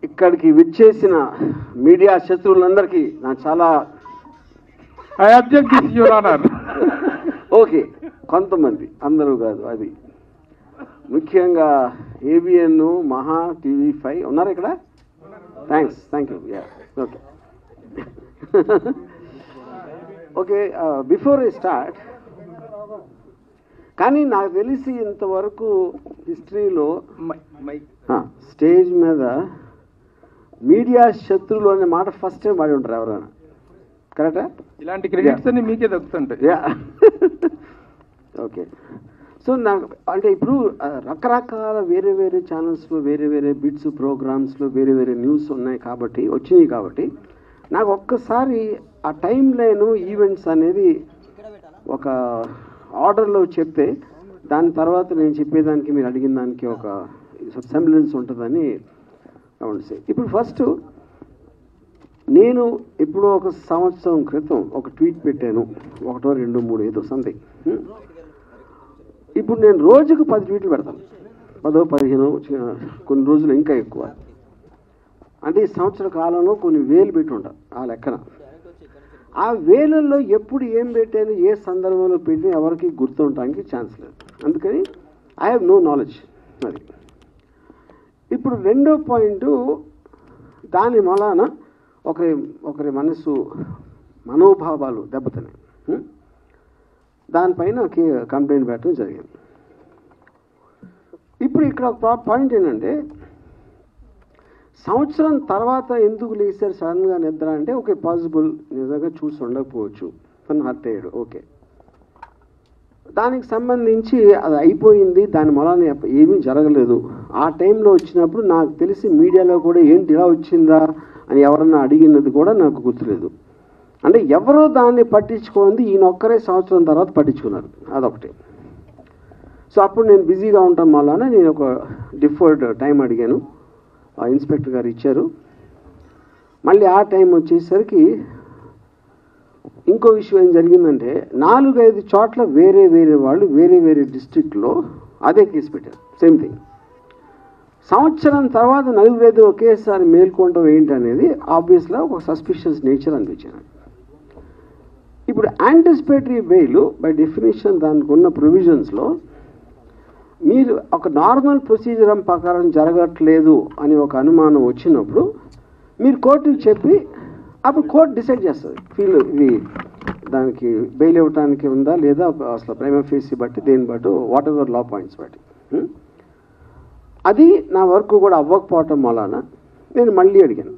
ఇక్కడికి విచ్చేసిన మీడియా శత్రువులందరికీ నా చాలా I object this your honour. Okay, కొంతమంది, అందరూ కాదు. అది ముఖ్యంగా ఏబిఎన్, మహా, TV5 ఉన్నారు ఇక్కడ. Thank you. Okay okay, before I start, కానీ నాకు తెలిసి ఇంతవరకు హిస్టరీలో స్టేజ్ మీద మీడియా శత్రువులు అనే మాట ఫస్ట్ టైం వాడి ఉంటారు ఎవరైనా. కరెక్టా? ఇలాంటి క్రెడిట్స్ అన్ని మీకే దక్కుతుంటాయి. ఓకే, సో నాకు అంటే ఇప్పుడు రకరకాల వేరే వేరే ఛానల్స్లో వేరే వేరే బిట్స్ ప్రోగ్రామ్స్లో వేరే వేరే న్యూస్ ఉన్నాయి కాబట్టి వచ్చినాయి కాబట్టి నాకు ఒక్కసారి ఆ టైం లైన్ ఈవెంట్స్ అనేది ఒక ఆర్డర్లో చెప్తే దాని తర్వాత నేను చెప్పేదానికి మీరు అడిగిన దానికి ఒక సెంబ్లెన్స్ ఉంటుందని గమనిస్తే, ఇప్పుడు ఫస్ట్ నేను ఎప్పుడో ఒక సంవత్సరం క్రితం ఒక ట్వీట్ పెట్టాను, 1, 2, 3 ఏదో సంథింగ్. ఇప్పుడు నేను రోజుకు 10 ట్వీట్లు పెడతాను, 10, 15, కొన్ని రోజులు ఇంకా ఎక్కువ. అంటే ఈ సంవత్సర కాలంలో కొన్ని వేలు పెట్టి ఉంటాను ఆ లెక్కన. ఆ వేలల్లో ఎప్పుడు ఏం పెట్టాను, ఏ సందర్భంలో పెట్టి ఎవరికి గుర్తుండటానికి ఛాన్స్ లేదు. అందుకని ఐ హ్యావ్ నో నాలెడ్జ్. అది ఇప్పుడు రెండో పాయింట్, దాని మూలాన ఒకరి మనోభావాలు దెబ్బతిన్నాయి. దానిపైన కంప్లైంట్ పెట్టడం జరిగింది. ఇప్పుడు ఇక్కడ ఒక పాయింట్ ఏంటంటే, సంవత్సరం తర్వాత ఎందుకు లేచారు సడన్గా నిద్ర అంటే, ఓకే పాసిబుల్, నిజంగా చూసి ఉండకపోవచ్చు, తను హర్ట్ అయ్యాడు, ఓకే. దానికి సంబంధించి అది అయిపోయింది, దాని మూలాన ఏమీ జరగలేదు. ఆ టైంలో వచ్చినప్పుడు నాకు తెలిసి మీడియాలో కూడా ఏంటి ఇలా వచ్చిందా అని ఎవరన్నా అడిగినది కూడా నాకు గుర్తులేదు. అంటే ఎవరో దాన్ని పట్టించుకోండి, ఈయన ఒక్కరే సంవత్సరం తర్వాత పట్టించుకున్నారు, అదొకటి. సో అప్పుడు నేను బిజీగా ఉండటం వలన నేను ఒక డిఫర్డ్ టైం అడిగాను, ఇన్స్పెక్టర్ గారు ఇచ్చారు. మళ్ళీ ఆ టైం వచ్చేసరికి ఇంకో విషయం ఏం జరిగిందంటే, 4-5 చోట్ల వేరే వేరే వాళ్ళు వేరే వేరే డిస్ట్రిక్ట్లో అదే కేసు పెట్టారు, సేమ్ థింగ్. సంవత్సరం తర్వాత 4-5 ఒకేసారి మేల్కొనడం ఏంటి అనేది ఆబ్వియస్గా ఒక సస్పిషియస్ నేచర్ అనిపించింది. ఇప్పుడు యాంటిసిపేటరీ బెయిల్ బై డెఫినేషన్ దానికి ఉన్న ప్రొవిజన్స్లో మీరు ఒక నార్మల్ ప్రొసీజర్ ప్రకారం జరగట్లేదు అని ఒక అనుమానం వచ్చినప్పుడు మీరు కోర్టుకి చెప్పి అప్పుడు కోర్టు డిసైడ్ చేస్తుంది, ఇది దానికి బెయిల్ ఇవ్వడానికి ఉందా లేదా, అసలు ప్రైమా ఫేసి బట్టి దేని బట్టి వాట్ ఎవర్ లా పాయింట్స్ బట్టి. అది నా వర్క్ కూడా అవ్వకపోవటం వలన నేను మళ్ళీ అడిగాను.